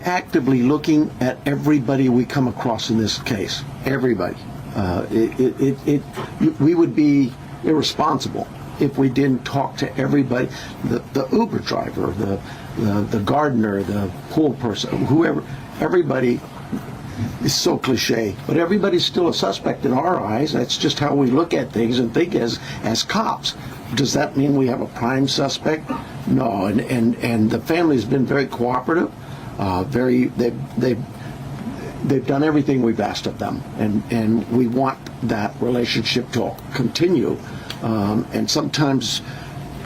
actively looking at everybody we come across in this case. Everybody. We would be irresponsible if we didn't talk to everybody, the Uber driver, the gardener, the pool person, whoever, everybody. Is so cliche, but everybody's still a suspect in our eyes. That's just how we look at things and think as cops. Does that mean we have a prime suspect? No, and the family's been very cooperative. They've done everything we've asked of them, and we want that relationship to continue. And sometimes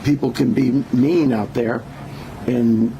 people can be mean out there, and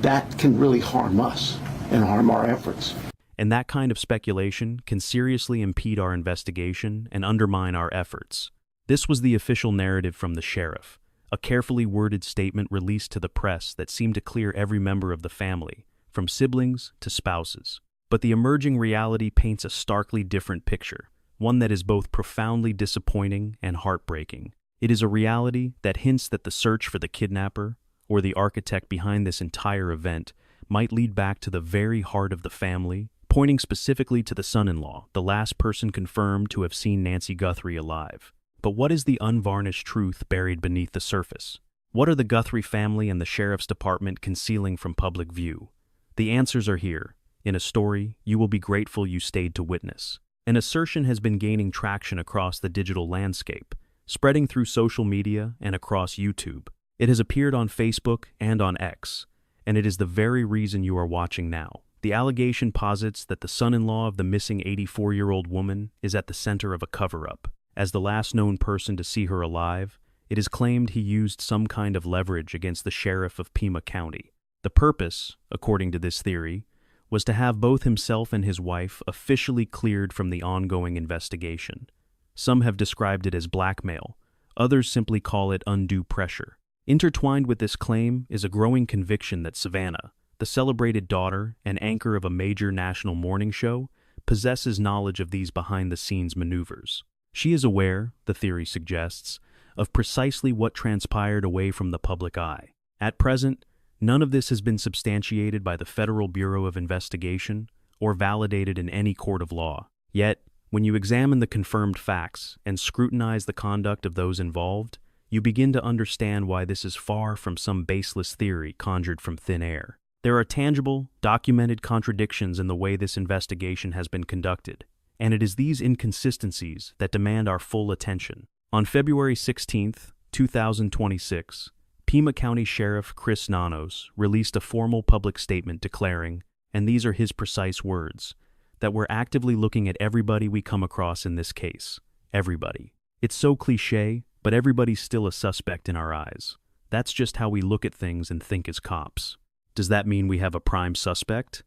that can really harm us and harm our efforts. And that kind of speculation can seriously impede our investigation and undermine our efforts. This was the official narrative from the sheriff, a carefully worded statement released to the press that seemed to clear every member of the family, from siblings to spouses. But the emerging reality paints a starkly different picture, one that is both profoundly disappointing and heartbreaking. It is a reality that hints that the search for the kidnapper, or the architect behind this entire event, might lead back to the very heart of the family, pointing specifically to the son-in-law, the last person confirmed to have seen Nancy Guthrie alive. But what is the unvarnished truth buried beneath the surface? What are the Guthrie family and the sheriff's department concealing from public view? The answers are here, in a story you will be grateful you stayed to witness. An assertion has been gaining traction across the digital landscape, spreading through social media and across YouTube. It has appeared on Facebook and on X, and it is the very reason you are watching now. The allegation posits that the son-in-law of the missing 84-year-old woman is at the center of a cover-up. As the last known person to see her alive, it is claimed he used some kind of leverage against the sheriff of Pima County. The purpose, according to this theory, was to have both himself and his wife officially cleared from the ongoing investigation. Some have described it as blackmail, others simply call it undue pressure. Intertwined with this claim is a growing conviction that Savannah, the celebrated daughter and anchor of a major national morning show, possesses knowledge of these behind-the-scenes maneuvers. She is aware, the theory suggests, of precisely what transpired away from the public eye. At present, none of this has been substantiated by the Federal Bureau of Investigation or validated in any court of law. Yet, when you examine the confirmed facts and scrutinize the conduct of those involved, you begin to understand why this is far from some baseless theory conjured from thin air. There are tangible, documented contradictions in the way this investigation has been conducted, and it is these inconsistencies that demand our full attention. On February 16, 2026, Pima County Sheriff Chris Nanos released a formal public statement declaring, and these are his precise words, that we're actively looking at everybody we come across in this case. Everybody. It's so cliché, but everybody's still a suspect in our eyes. That's just how we look at things and think as cops. Does that mean we have a prime suspect?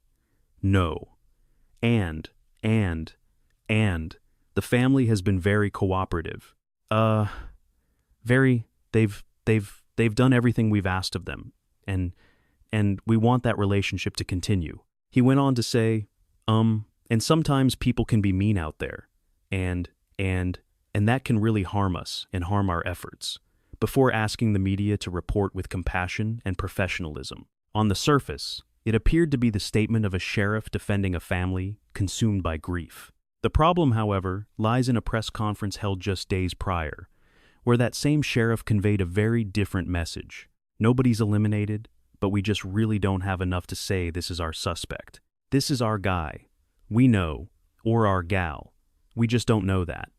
No. And, the family has been very cooperative. They've done everything we've asked of them, and we want that relationship to continue. He went on to say, and sometimes people can be mean out there, and that can really harm us and harm our efforts, before asking the media to report with compassion and professionalism. On the surface, it appeared to be the statement of a sheriff defending a family consumed by grief. The problem, however, lies in a press conference held just days prior, where that same sheriff conveyed a very different message. Nobody's eliminated, but we just really don't have enough to say this is our suspect. This is our guy. We know, or our gal. We just don't know that.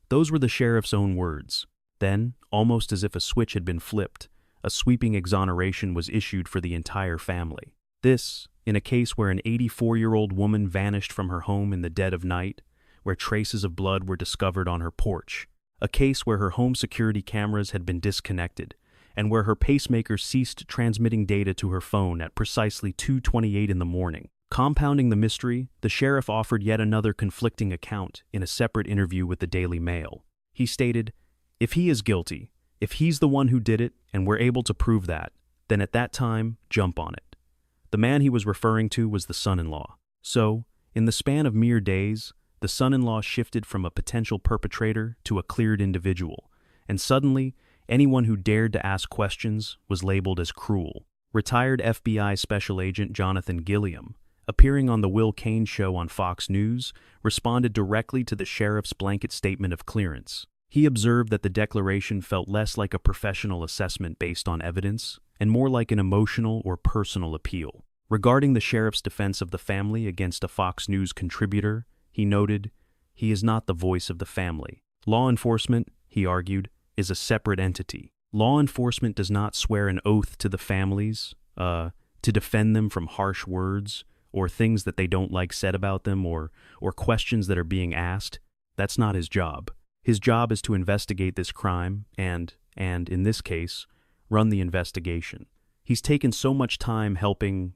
Those were the sheriff's own words. Then, almost as if a switch had been flipped, a sweeping exoneration was issued for the entire family. This, in a case where an 84-year-old woman vanished from her home in the dead of night, where traces of blood were discovered on her porch, a case where her home security cameras had been disconnected, and where her pacemaker ceased transmitting data to her phone at precisely 2:28 in the morning. Compounding the mystery, the sheriff offered yet another conflicting account in a separate interview with the Daily Mail. He stated, "If he is guilty, if he's the one who did it, and we're able to prove that, then at that time, jump on it." The man he was referring to was the son-in-law. So, in the span of mere days, the son-in-law shifted from a potential perpetrator to a cleared individual, and suddenly, anyone who dared to ask questions was labeled as cruel. Retired FBI Special Agent Jonathan Gilliam, appearing on The Will Cain Show on Fox News, responded directly to the sheriff's blanket statement of clearance. He observed that the declaration felt less like a professional assessment based on evidence and more like an emotional or personal appeal. Regarding the sheriff's defense of the family against a Fox News contributor, he noted, "He is not the voice of the family. Law enforcement," he argued, "is a separate entity. Law enforcement does not swear an oath to the families, to defend them from harsh words or things that they don't like said about them or questions that are being asked. That's not his job. His job is to investigate this crime and, in this case, run the investigation. He's taken so much time helping,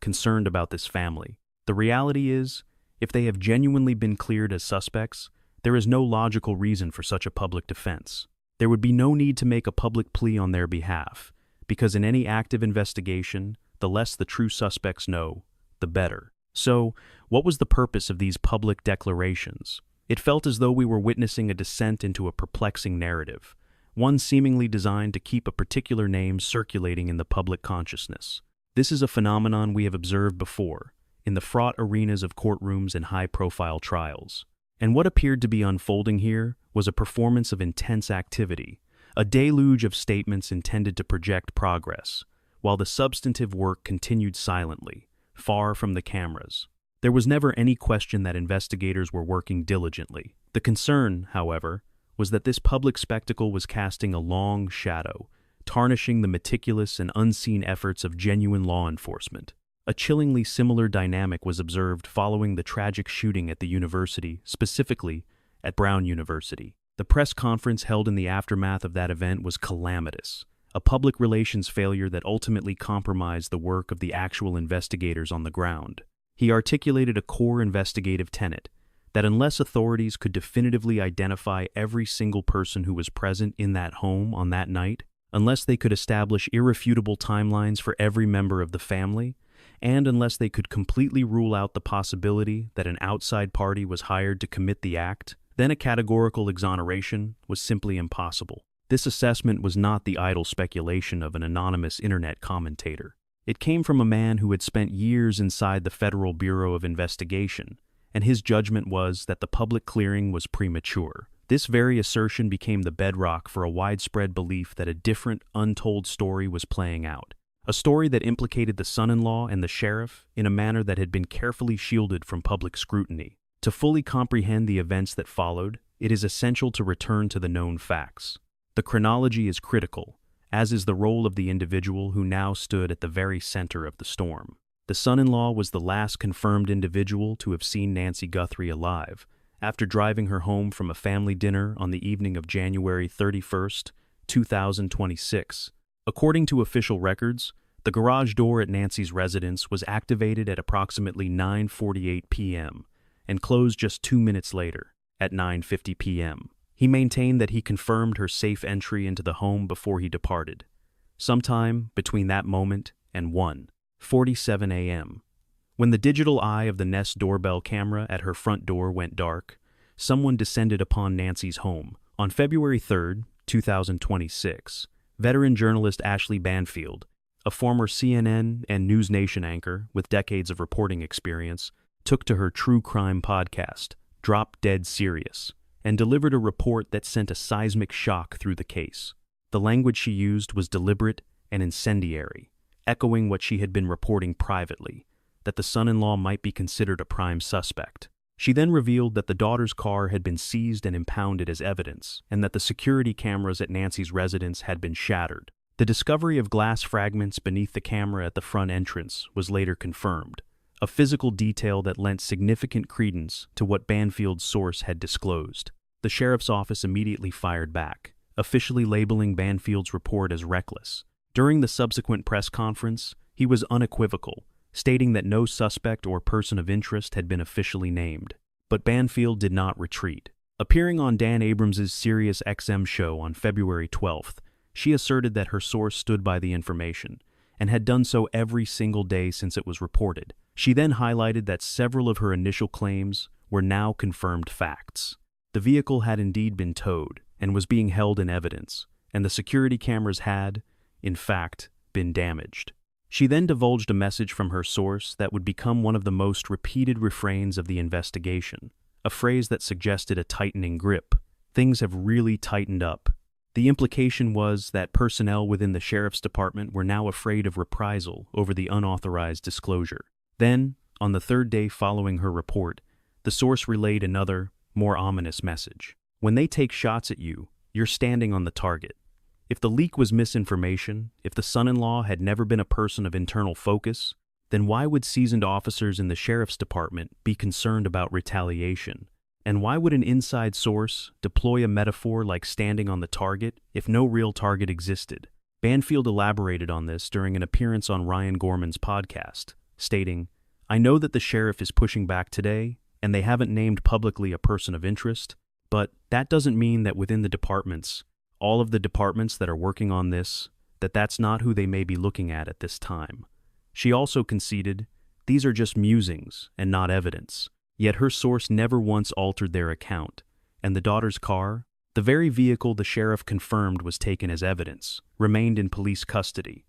concerned about this family. The reality is, if they have genuinely been cleared as suspects, there is no logical reason for such a public defense. There would be no need to make a public plea on their behalf, because in any active investigation, the less the true suspects know, the better." So, what was the purpose of these public declarations? It felt as though we were witnessing a descent into a perplexing narrative, one seemingly designed to keep a particular name circulating in the public consciousness. This is a phenomenon we have observed before, in the fraught arenas of courtrooms and high-profile trials. And what appeared to be unfolding here was a performance of intense activity, a deluge of statements intended to project progress, while the substantive work continued silently, far from the cameras. There was never any question that investigators were working diligently. The concern, however, was that this public spectacle was casting a long shadow, tarnishing the meticulous and unseen efforts of genuine law enforcement. A chillingly similar dynamic was observed following the tragic shooting at the university, specifically at Brown University. The press conference held in the aftermath of that event was calamitous, a public relations failure that ultimately compromised the work of the actual investigators on the ground. He articulated a core investigative tenet, that unless authorities could definitively identify every single person who was present in that home on that night, unless they could establish irrefutable timelines for every member of the family, and unless they could completely rule out the possibility that an outside party was hired to commit the act, then a categorical exoneration was simply impossible. This assessment was not the idle speculation of an anonymous internet commentator. It came from a man who had spent years inside the Federal Bureau of Investigation, and his judgment was that the public clearing was premature. This very assertion became the bedrock for a widespread belief that a different, untold story was playing out. A story that implicated the son-in-law and the sheriff in a manner that had been carefully shielded from public scrutiny. To fully comprehend the events that followed, it is essential to return to the known facts. The chronology is critical, as is the role of the individual who now stood at the very center of the storm. The son-in-law was the last confirmed individual to have seen Nancy Guthrie alive, after driving her home from a family dinner on the evening of January 31st, 2026. According to official records, the garage door at Nancy's residence was activated at approximately 9:48 p.m. and closed just 2 minutes later, at 9:50 p.m. He maintained that he confirmed her safe entry into the home before he departed, sometime between that moment and 1:47 a.m. When the digital eye of the Nest doorbell camera at her front door went dark, someone descended upon Nancy's home. On February 3rd, 2026, veteran journalist Ashley Banfield, a former CNN and News Nation anchor with decades of reporting experience, took to her true crime podcast, Drop Dead Serious, and delivered a report that sent a seismic shock through the case. The language she used was deliberate and incendiary, echoing what she had been reporting privately, that the son-in-law might be considered a prime suspect. She then revealed that the daughter's car had been seized and impounded as evidence, and that the security cameras at Nancy's residence had been shattered. The discovery of glass fragments beneath the camera at the front entrance was later confirmed, a physical detail that lent significant credence to what Banfield's source had disclosed. The sheriff's office immediately fired back, officially labeling Banfield's report as reckless. During the subsequent press conference, he was unequivocal, stating that no suspect or person of interest had been officially named. But Banfield did not retreat. Appearing on Dan Abrams's Sirius XM show on February 12th, she asserted that her source stood by the information, and had done so every single day since it was reported. She then highlighted that several of her initial claims were now confirmed facts. The vehicle had indeed been towed, and was being held in evidence, and the security cameras had, in fact, been damaged. She then divulged a message from her source that would become one of the most repeated refrains of the investigation, a phrase that suggested a tightening grip. Things have really tightened up. The implication was that personnel within the sheriff's department were now afraid of reprisal over the unauthorized disclosure. Then, on the third day following her report, the source relayed another, more ominous message. When they take shots at you, you're standing on the target. If the leak was misinformation, if the son-in-law had never been a person of internal focus, then why would seasoned officers in the sheriff's department be concerned about retaliation? And why would an inside source deploy a metaphor like standing on the target if no real target existed? Banfield elaborated on this during an appearance on Ryan Gorman's podcast, stating, "I know that the sheriff is pushing back today, and they haven't named publicly a person of interest, but that doesn't mean that within the departments, all of the departments that are working on this, that's not who they may be looking at this time." She also conceded, these are just musings and not evidence. Yet her source never once altered their account, and the daughter's car, the very vehicle the sheriff confirmed was taken as evidence, remained in police custody.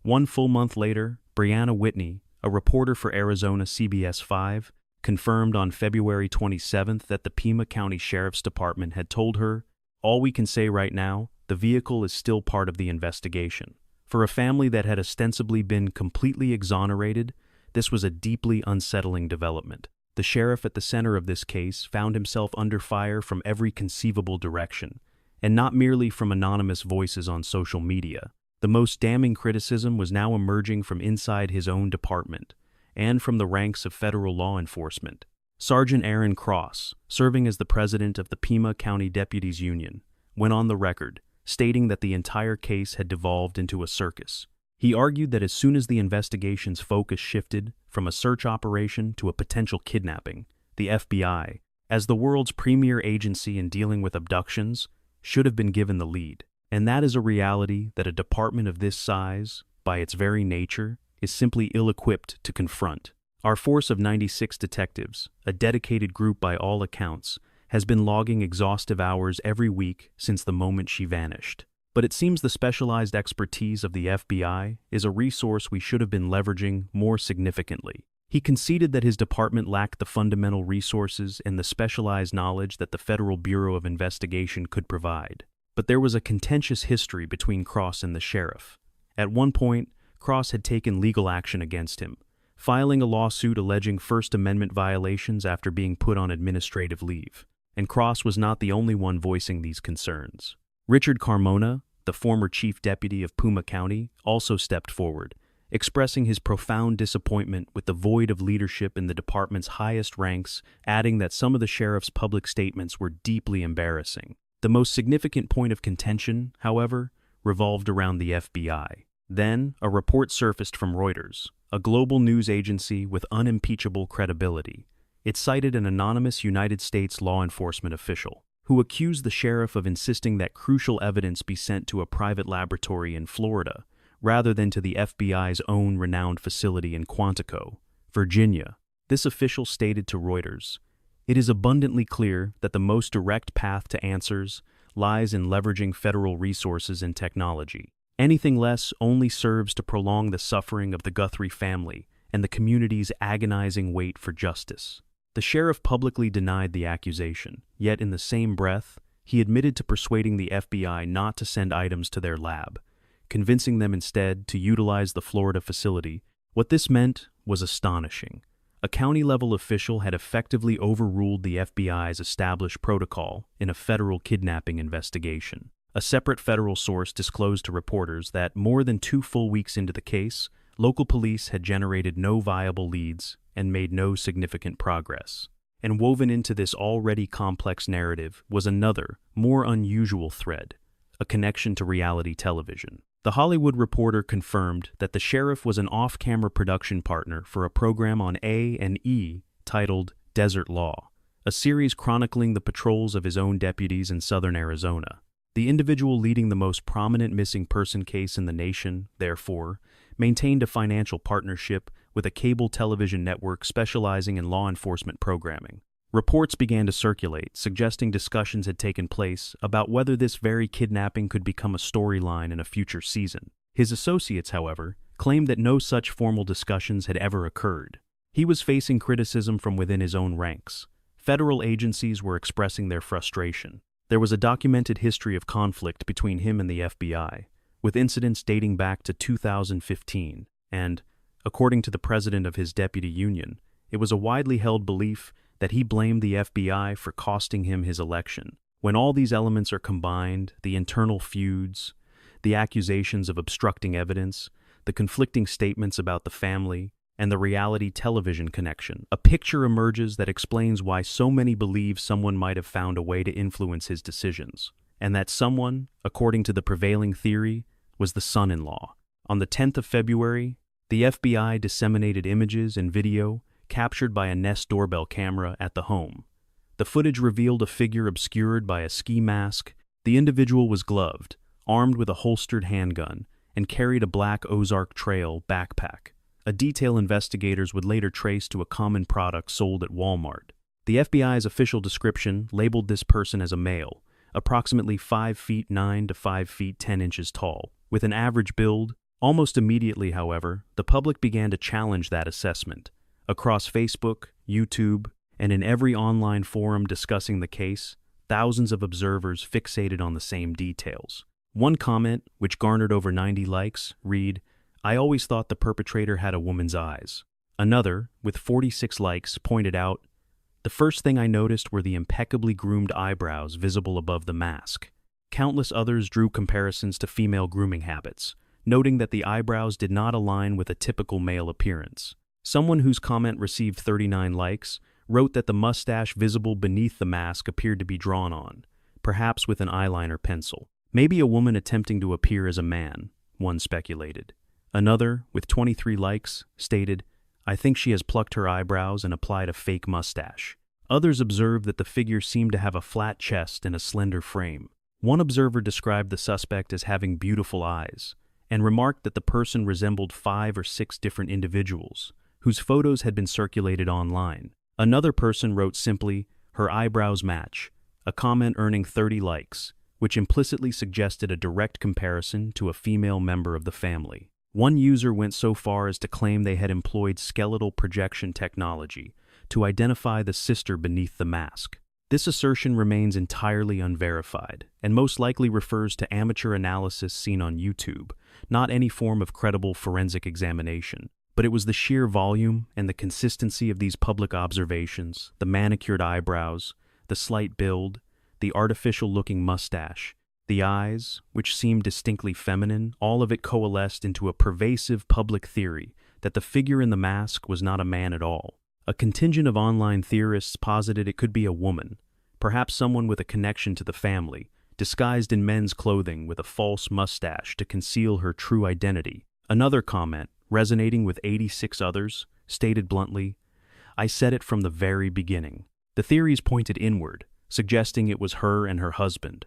1 full month later, Brianna Whitney, a reporter for Arizona CBS 5, confirmed on February 27th that the Pima County Sheriff's Department had told her, "All we can say right now, the vehicle is still part of the investigation." For a family that had ostensibly been completely exonerated, this was a deeply unsettling development. The sheriff at the center of this case found himself under fire from every conceivable direction, and not merely from anonymous voices on social media. The most damning criticism was now emerging from inside his own department, and from the ranks of federal law enforcement. Sergeant Aaron Cross, serving as the president of the Pima County Deputies Union, went on the record, stating that the entire case had devolved into a circus. He argued that as soon as the investigation's focus shifted from a search operation to a potential kidnapping, the FBI, as the world's premier agency in dealing with abductions, should have been given the lead. And that is a reality that a department of this size, by its very nature, is simply ill-equipped to confront. Our force of 96 detectives, a dedicated group by all accounts, has been logging exhaustive hours every week since the moment she vanished. But it seems the specialized expertise of the FBI is a resource we should have been leveraging more significantly. He conceded that his department lacked the fundamental resources and the specialized knowledge that the Federal Bureau of Investigation could provide. But there was a contentious history between Cross and the sheriff. At one point, Cross had taken legal action against him, filing a lawsuit alleging First Amendment violations after being put on administrative leave. And Cross was not the only one voicing these concerns. Richard Carmona, the former chief deputy of Pima County, also stepped forward, expressing his profound disappointment with the void of leadership in the department's highest ranks, adding that some of the sheriff's public statements were deeply embarrassing. The most significant point of contention, however, revolved around the FBI. Then, a report surfaced from Reuters, a global news agency with unimpeachable credibility. It cited an anonymous United States law enforcement official, who accused the sheriff of insisting that crucial evidence be sent to a private laboratory in Florida, rather than to the FBI's own renowned facility in Quantico, Virginia. This official stated to Reuters, "It is abundantly clear that the most direct path to answers lies in leveraging federal resources and technology. Anything less only serves to prolong the suffering of the Guthrie family and the community's agonizing wait for justice." The sheriff publicly denied the accusation, yet in the same breath, he admitted to persuading the FBI not to send items to their lab, convincing them instead to utilize the Florida facility. What this meant was astonishing. A county-level official had effectively overruled the FBI's established protocol in a federal kidnapping investigation. A separate federal source disclosed to reporters that more than 2 full weeks into the case, local police had generated no viable leads and made no significant progress. And woven into this already complex narrative was another, more unusual thread, a connection to reality television. The Hollywood Reporter confirmed that the sheriff was an off-camera production partner for a program on A&E titled Desert Law, a series chronicling the patrols of his own deputies in southern Arizona. The individual leading the most prominent missing person case in the nation, therefore, maintained a financial partnership with a cable television network specializing in law enforcement programming. Reports began to circulate, suggesting discussions had taken place about whether this very kidnapping could become a storyline in a future season. His associates, however, claimed that no such formal discussions had ever occurred. He was facing criticism from within his own ranks. Federal agencies were expressing their frustration. There was a documented history of conflict between him and the FBI, with incidents dating back to 2015, and, according to the president of his deputy union, it was a widely held belief that he blamed the FBI for costing him his election. When all these elements are combined, the internal feuds, the accusations of obstructing evidence, the conflicting statements about the family, and the reality television connection, a picture emerges that explains why so many believe someone might have found a way to influence his decisions, and that someone, according to the prevailing theory, was the son-in-law. On the 10th of February, the FBI disseminated images and video captured by a Nest doorbell camera at the home. The footage revealed a figure obscured by a ski mask. The individual was gloved, armed with a holstered handgun, and carried a black Ozark Trail backpack, a detail investigators would later trace to a common product sold at Walmart. The FBI's official description labeled this person as a male, approximately 5 feet 9 to 5 feet 10 inches tall, with an average build. Almost immediately, however, the public began to challenge that assessment. Across Facebook, YouTube, and in every online forum discussing the case, thousands of observers fixated on the same details. One comment, which garnered over 90 likes, read, "I always thought the perpetrator had a woman's eyes." Another, with 46 likes, pointed out, "The first thing I noticed were the impeccably groomed eyebrows visible above the mask." Countless others drew comparisons to female grooming habits, noting that the eyebrows did not align with a typical male appearance. Someone whose comment received 39 likes wrote that the mustache visible beneath the mask appeared to be drawn on, perhaps with an eyeliner pencil. Maybe a woman attempting to appear as a man, one speculated. Another, with 23 likes, stated, "I think she has plucked her eyebrows and applied a fake mustache." Others observed that the figure seemed to have a flat chest and a slender frame. One observer described the suspect as having beautiful eyes, and remarked that the person resembled 5 or 6 different individuals, whose photos had been circulated online. Another person wrote simply, "Her eyebrows match," a comment earning 30 likes, which implicitly suggested a direct comparison to a female member of the family. One user went so far as to claim they had employed skeletal projection technology to identify the sister beneath the mask. This assertion remains entirely unverified, and most likely refers to amateur analysis seen on YouTube, not any form of credible forensic examination. But it was the sheer volume and the consistency of these public observations, the manicured eyebrows, the slight build, the artificial-looking mustache, the eyes, which seemed distinctly feminine, all of it coalesced into a pervasive public theory that the figure in the mask was not a man at all. A contingent of online theorists posited it could be a woman, perhaps someone with a connection to the family, disguised in men's clothing with a false mustache to conceal her true identity. Another comment, resonating with 86 others, stated bluntly, "I said it from the very beginning." The theories pointed inward, suggesting it was her and her husband.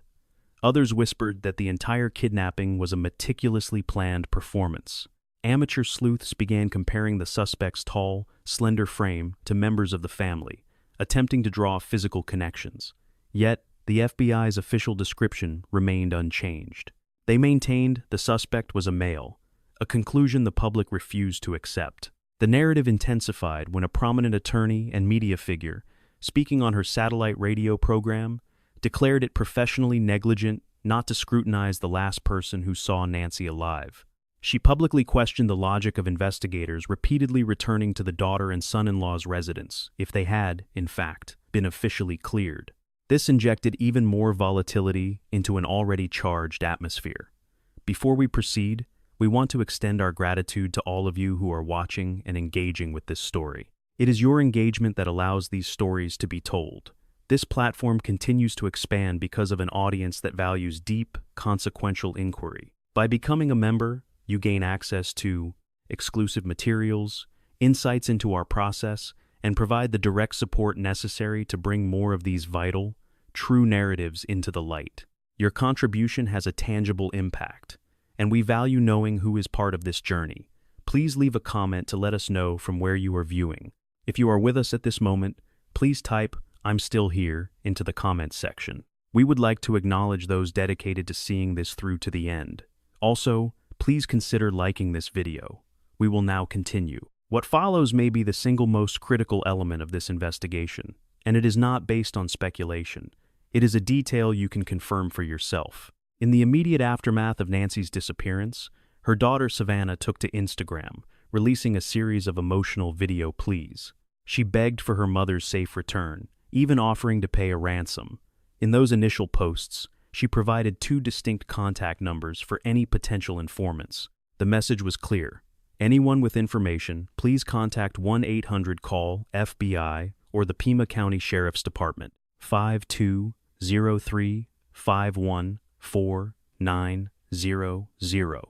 Others whispered that the entire kidnapping was a meticulously planned performance. Amateur sleuths began comparing the suspect's tall, slender frame to members of the family, attempting to draw physical connections. Yet, the FBI's official description remained unchanged. They maintained the suspect was a male, a conclusion the public refused to accept. The narrative intensified when a prominent attorney and media figure, speaking on her satellite radio program, declared it professionally negligent not to scrutinize the last person who saw Nancy alive. She publicly questioned the logic of investigators repeatedly returning to the daughter and son-in-law's residence if they had, in fact, been officially cleared. This injected even more volatility into an already charged atmosphere. Before we proceed, we want to extend our gratitude to all of you who are watching and engaging with this story. It is your engagement that allows these stories to be told. This platform continues to expand because of an audience that values deep, consequential inquiry. By becoming a member, you gain access to exclusive materials, insights into our process, and provide the direct support necessary to bring more of these vital, true narratives into the light. Your contribution has a tangible impact, and we value knowing who is part of this journey. Please leave a comment to let us know from where you are viewing. If you are with us at this moment, please type "I'm still here" into the comments section. We would like to acknowledge those dedicated to seeing this through to the end. Also, please please consider liking this video. We will now continue. What follows may be the single most critical element of this investigation, and it is not based on speculation. It is a detail you can confirm for yourself. In the immediate aftermath of Nancy's disappearance, her daughter Savannah took to Instagram, releasing a series of emotional video pleas. She begged for her mother's safe return, even offering to pay a ransom. In those initial posts, she provided 2 distinct contact numbers for any potential informants. The message was clear. Anyone with information, please contact 1-800-CALL-FBI or the Pima County Sheriff's Department, 5203-514-4900.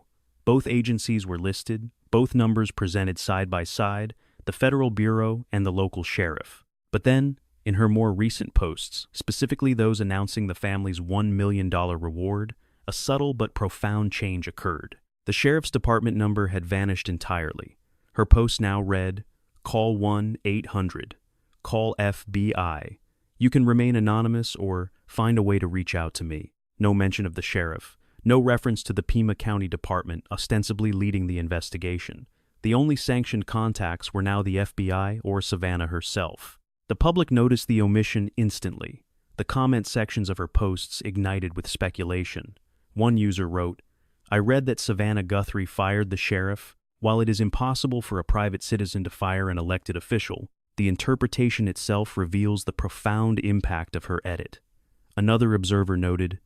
Both agencies were listed, both numbers presented side by side, the Federal Bureau and the local sheriff. But then, in her more recent posts, specifically those announcing the family's $1 million reward, a subtle but profound change occurred. The sheriff's department number had vanished entirely. Her post now read, "Call 1-800. Call FBI. You can remain anonymous or find a way to reach out to me." No mention of the sheriff. No reference to the Pima County Department ostensibly leading the investigation. The only sanctioned contacts were now the FBI or Savannah herself. The public noticed the omission instantly. The comment sections of her posts ignited with speculation. One user wrote, "I read that Savannah Guthrie fired the sheriff. While it is impossible for a private citizen to fire an elected official, the interpretation itself reveals the profound impact of her edit." Another observer noted,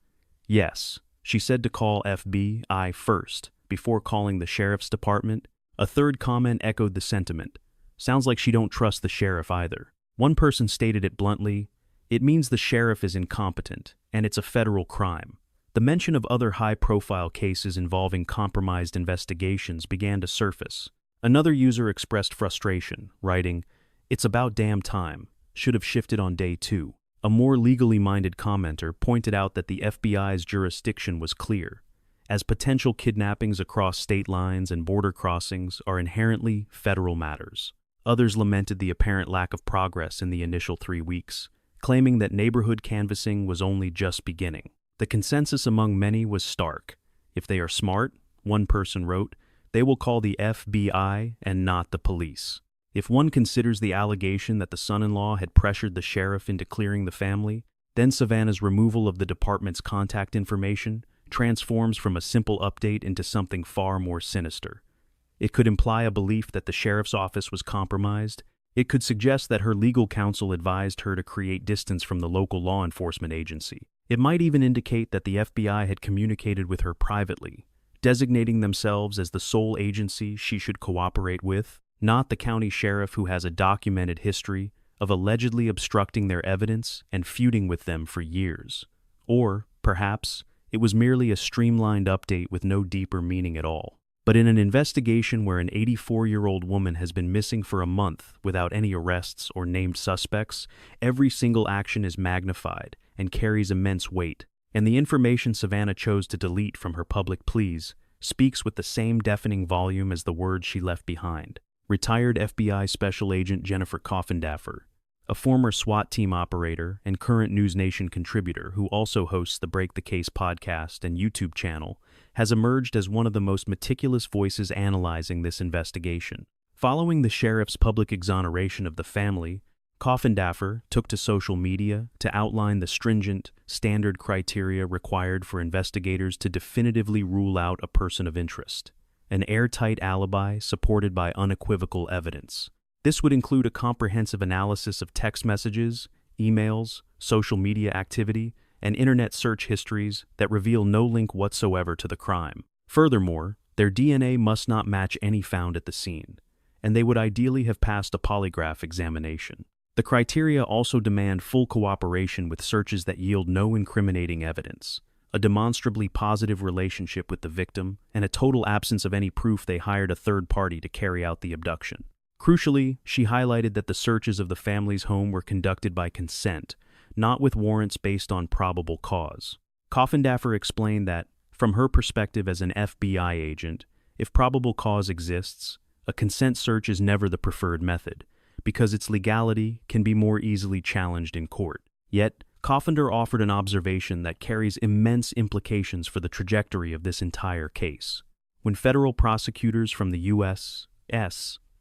"Yes, she said to call FBI first, before calling the sheriff's department." A third comment echoed the sentiment. "Sounds like she don't trust the sheriff either." One person stated it bluntly, "It means the sheriff is incompetent, and it's a federal crime." The mention of other high-profile cases involving compromised investigations began to surface. Another user expressed frustration, writing, "It's about damn time. Should have shifted on day 2. A more legally minded commenter pointed out that the FBI's jurisdiction was clear, as potential kidnappings across state lines and border crossings are inherently federal matters. Others lamented the apparent lack of progress in the initial 3 weeks, claiming that neighborhood canvassing was only just beginning. The consensus among many was stark. If they are smart, one person wrote, they will call the FBI and not the police. If one considers the allegation that the son-in-law had pressured the sheriff into clearing the family, then Savannah's removal of the department's contact information transforms from a simple update into something far more sinister. It could imply a belief that the sheriff's office was compromised. It could suggest that her legal counsel advised her to create distance from the local law enforcement agency. It might even indicate that the FBI had communicated with her privately, designating themselves as the sole agency she should cooperate with, not the county sheriff who has a documented history of allegedly obstructing their evidence and feuding with them for years. Or, perhaps, it was merely a streamlined update with no deeper meaning at all. But in an investigation where an 84-year-old woman has been missing for a month without any arrests or named suspects, every single action is magnified and carries immense weight. And the information Savannah chose to delete from her public pleas speaks with the same deafening volume as the words she left behind. Retired FBI Special Agent Jennifer Coffindaffer, a former SWAT team operator and current News Nation contributor who also hosts the Break the Case podcast and YouTube channel, has emerged as one of the most meticulous voices analyzing this investigation. Following the sheriff's public exoneration of the family, Coffindaffer took to social media to outline the stringent, standard criteria required for investigators to definitively rule out a person of interest. An airtight alibi supported by unequivocal evidence. This would include a comprehensive analysis of text messages, emails, social media activity, and internet search histories that reveal no link whatsoever to the crime. Furthermore, their DNA must not match any found at the scene, and they would ideally have passed a polygraph examination. The criteria also demand full cooperation with searches that yield no incriminating evidence, a demonstrably positive relationship with the victim, and a total absence of any proof they hired a third party to carry out the abduction. Crucially, she highlighted that the searches of the family's home were conducted by consent, not with warrants based on probable cause. Coffindaffer explained that, from her perspective as an FBI agent, if probable cause exists, a consent search is never the preferred method, because its legality can be more easily challenged in court. Yet, Coffindaffer offered an observation that carries immense implications for the trajectory of this entire case. when federal prosecutors from the U.S.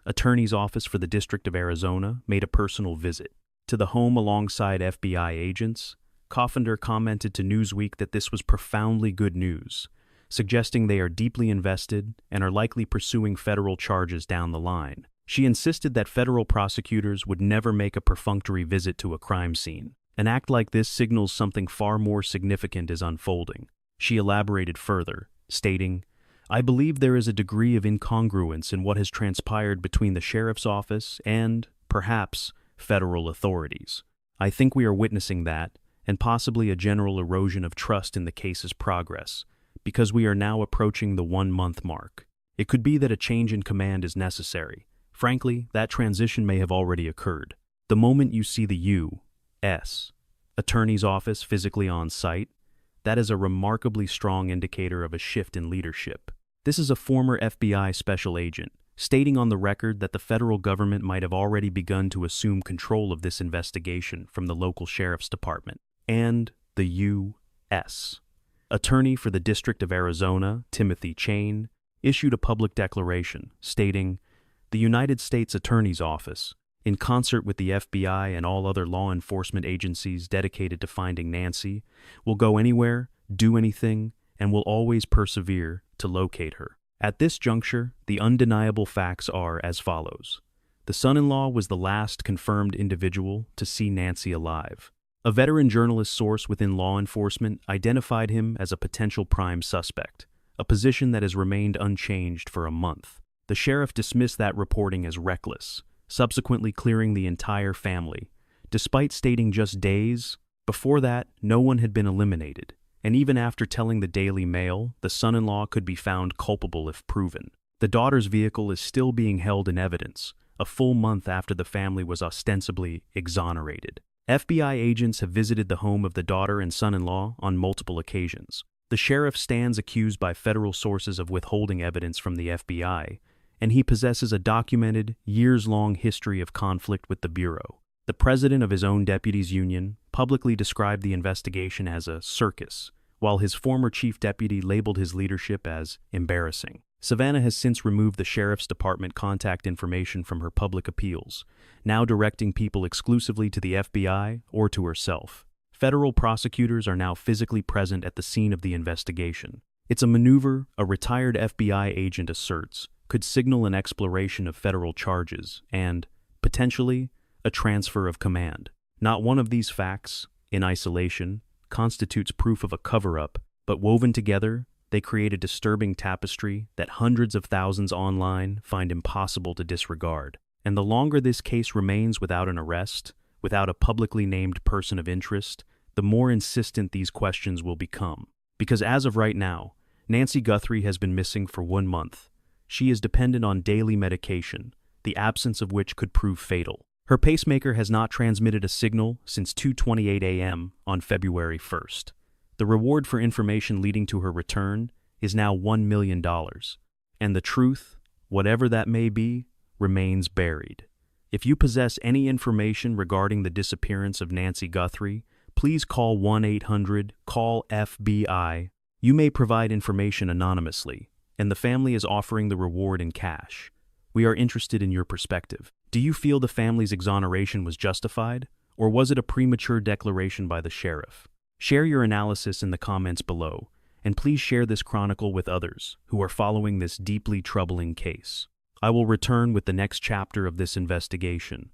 Attorney's Office for the District of Arizona made a personal visit to the home alongside FBI agents. Coffender commented to Newsweek that this was profoundly good news, suggesting they are deeply invested and are likely pursuing federal charges down the line. She insisted that federal prosecutors would never make a perfunctory visit to a crime scene. An act like this signals something far more significant is unfolding. She elaborated further, stating, "I believe there is a degree of incongruence in what has transpired between the sheriff's office and, perhaps, federal authorities. I think we are witnessing that, and possibly a general erosion of trust in the case's progress, because we are now approaching the 1-month mark. It could be that a change in command is necessary. Frankly, that transition may have already occurred. The moment you see the U.S. Attorney's Office physically on site, that is a remarkably strong indicator of a shift in leadership." This is a former FBI special agent, stating on the record that the federal government might have already begun to assume control of this investigation from the local sheriff's department. And the U.S. Attorney for the District of Arizona, Timothy Chain, issued a public declaration stating, "The United States Attorney's Office, in concert with the FBI and all other law enforcement agencies dedicated to finding Nancy, will go anywhere, do anything, and will always persevere to locate her." At this juncture, the undeniable facts are as follows. The son-in-law was the last confirmed individual to see Nancy alive. A veteran journalist source within law enforcement identified him as a potential prime suspect, a position that has remained unchanged for a month. The sheriff dismissed that reporting as reckless, subsequently clearing the entire family. Despite stating just days before that, no one had been eliminated, and even after telling the Daily Mail the son-in-law could be found culpable if proven. The daughter's vehicle is still being held in evidence, a full month after the family was ostensibly exonerated. FBI agents have visited the home of the daughter and son-in-law on multiple occasions. The sheriff stands accused by federal sources of withholding evidence from the FBI, and he possesses a documented, years-long history of conflict with the Bureau. The president of his own deputies union publicly described the investigation as a circus, while his former chief deputy labeled his leadership as embarrassing. Savannah has since removed the sheriff's department contact information from her public appeals, now directing people exclusively to the FBI or to herself. Federal prosecutors are now physically present at the scene of the investigation. It's a maneuver a retired FBI agent asserts could signal an exploration of federal charges and, potentially, a transfer of command. Not one of these facts, in isolation, constitutes proof of a cover-up, but woven together, they create a disturbing tapestry that hundreds of thousands online find impossible to disregard. And the longer this case remains without an arrest, without a publicly named person of interest, the more insistent these questions will become. Because as of right now, Nancy Guthrie has been missing for 1 month. She is dependent on daily medication, the absence of which could prove fatal. Her pacemaker has not transmitted a signal since 2:28 a.m. on February 1st. The reward for information leading to her return is now $1 million, and the truth, whatever that may be, remains buried. If you possess any information regarding the disappearance of Nancy Guthrie, please call 1-800-CALL-FBI. You may provide information anonymously, and the family is offering the reward in cash. We are interested in your perspective. Do you feel the family's exoneration was justified, or was it a premature declaration by the sheriff? Share your analysis in the comments below, and please share this chronicle with others who are following this deeply troubling case. I will return with the next chapter of this investigation,